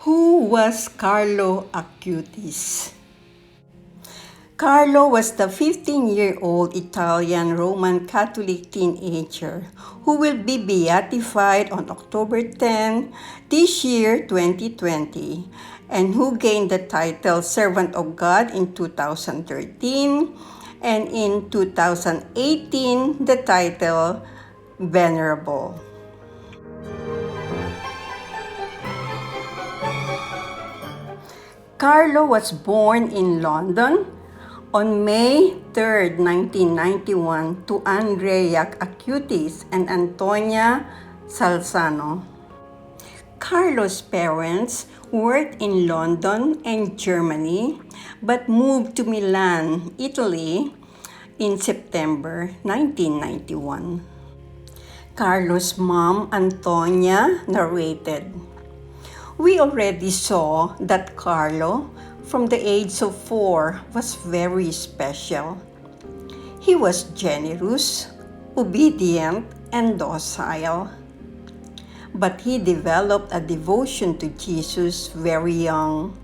Who was Carlo Acutis? Carlo was the 15-year-old Italian Roman Catholic teenager who will be beatified on October 10 this year, 2020, and who gained the title Servant of God in 2013, and in 2018 the title Venerable. Carlo was born in London on May 3, 1991 to Arjay Alpuerto and Antonia Salzano. Carlo's parents worked in London and Germany but moved to Milan, Italy in September 1991. Carlo's mom, Antonia, narrated, "We already saw that Carlo, from the age of 4, was very special. He was generous, obedient, and docile. But he developed a devotion to Jesus very young,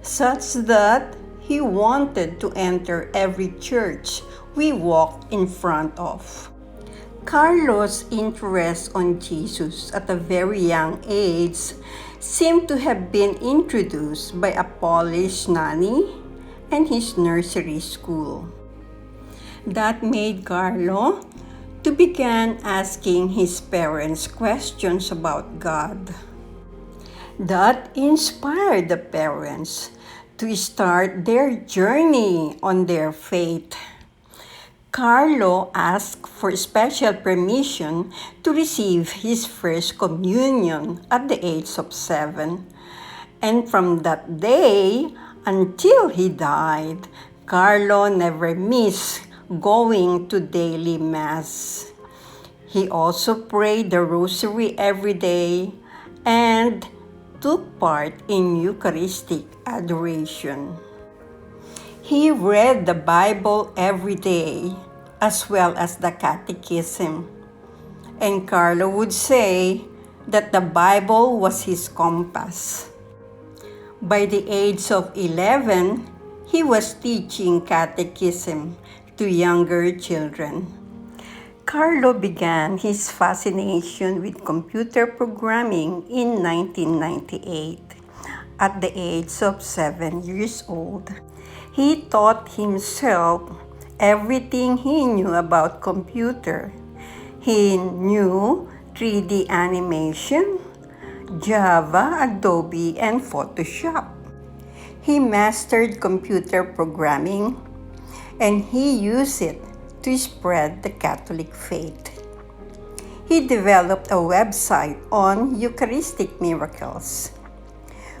such that he wanted to enter every church we walked in front of." Carlo's interest on Jesus at a very young age seemed to have been introduced by a Polish nanny and his nursery school. That made Carlo to begin asking his parents questions about God. That inspired the parents to start their journey on their faith. Carlo asked for special permission to receive his first communion at the age of 7. And from that day until he died, Carlo never missed going to daily Mass. He also prayed the Rosary every day and took part in Eucharistic adoration. He read the Bible every day, as well as the Catechism. And Carlo would say that the Bible was his compass. By the age of 11, he was teaching Catechism to younger children. Carlo began his fascination with computer programming in 1998 at the age of 7 years old. He taught himself everything he knew about computer. He knew 3D animation, Java, Adobe, and Photoshop. He mastered computer programming, and he used it to spread the Catholic faith. He developed a website on Eucharistic miracles,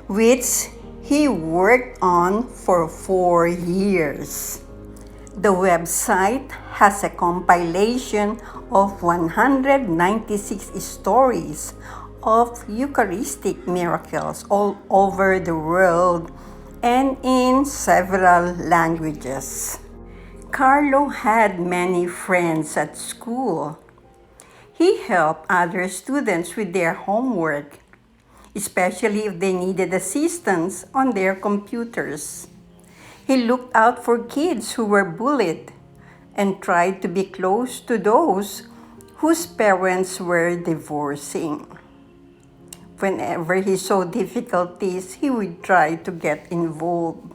which he worked on for 4 years. The website has a compilation of 196 stories of Eucharistic miracles all over the world and in several languages. Carlo had many friends at school. He helped other students with their homework, especially if they needed assistance on their computers. He looked out for kids who were bullied and tried to be close to those whose parents were divorcing. Whenever he saw difficulties, he would try to get involved.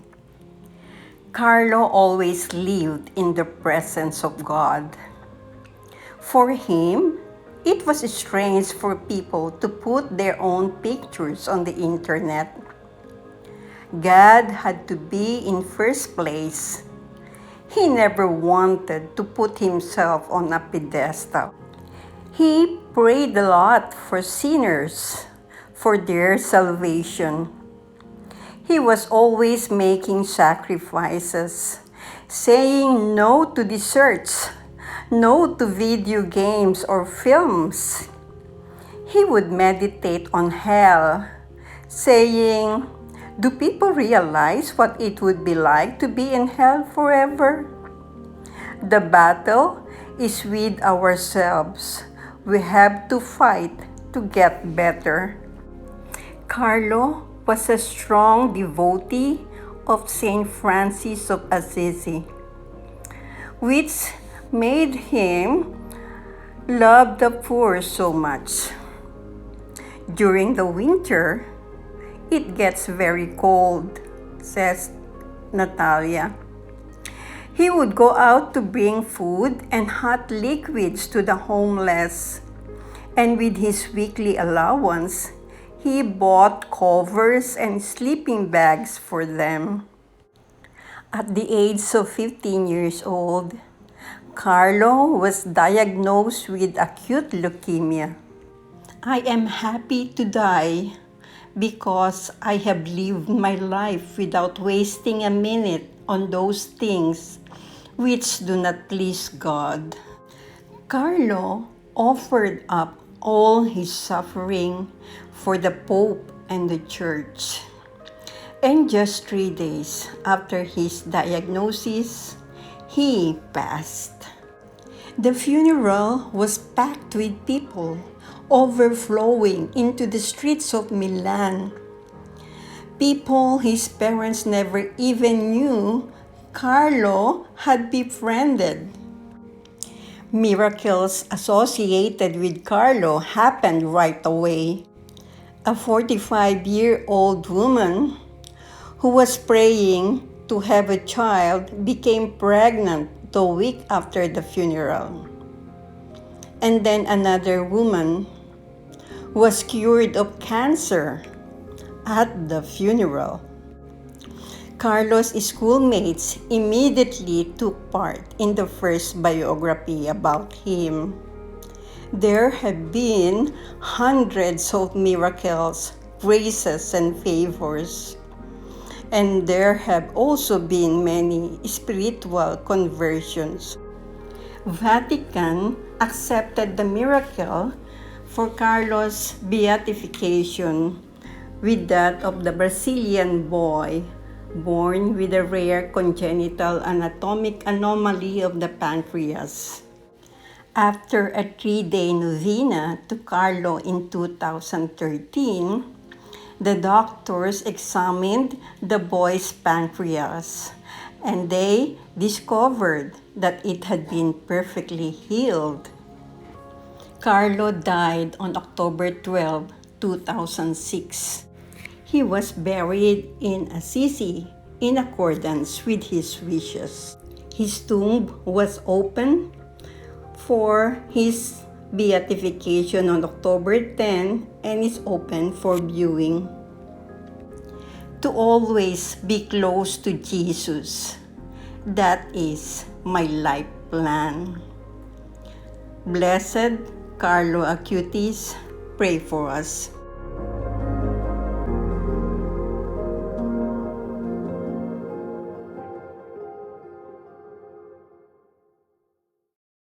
Carlo always lived in the presence of God. For him, it was strange for people to put their own pictures on the internet. God had to be in first place. He never wanted to put himself on a pedestal. He prayed a lot for sinners, for their salvation. He was always making sacrifices, saying no to desserts, no to video games or films. He would meditate on hell, saying, "Do people realize what it would be like to be in hell forever? The battle is with ourselves. We have to fight to get better." Carlo was a strong devotee of Saint Francis of Assisi, which made him love the poor so much. During the winter, it gets very cold, says Natalia. He would go out to bring food and hot liquids to the homeless, and with his weekly allowance, he bought covers and sleeping bags for them. At the age of 15 years old, Carlo was diagnosed with acute leukemia. I am happy to die because I have lived my life without wasting a minute on those things which do not please God. Carlo offered up all his suffering for the Pope and the Church. And just 3 days after his diagnosis, he passed. The funeral was packed with people, overflowing into the streets of Milan. People his parents never even knew Carlo had befriended. Miracles associated with Carlo happened right away. A 45-year-old woman who was praying to have a child became pregnant the week after the funeral. And then another woman was cured of cancer at the funeral. Carlo's schoolmates immediately took part in the first biography about him. There have been hundreds of miracles, graces, and favors. And there have also been many spiritual conversions. Vatican accepted the miracle for Carlo's beatification with that of the Brazilian boy born with a rare congenital anatomic anomaly of the pancreas. After a 3-day novena to Carlo in 2013, the doctors examined the boy's pancreas and they discovered that it had been perfectly healed. Carlo died on October 12, 2006. He was buried in Assisi in accordance with his wishes. His tomb was open for his beatification on October 10 and is open for viewing. To always be close to Jesus, that is my life plan. Blessed Carlo Acutis, pray for us.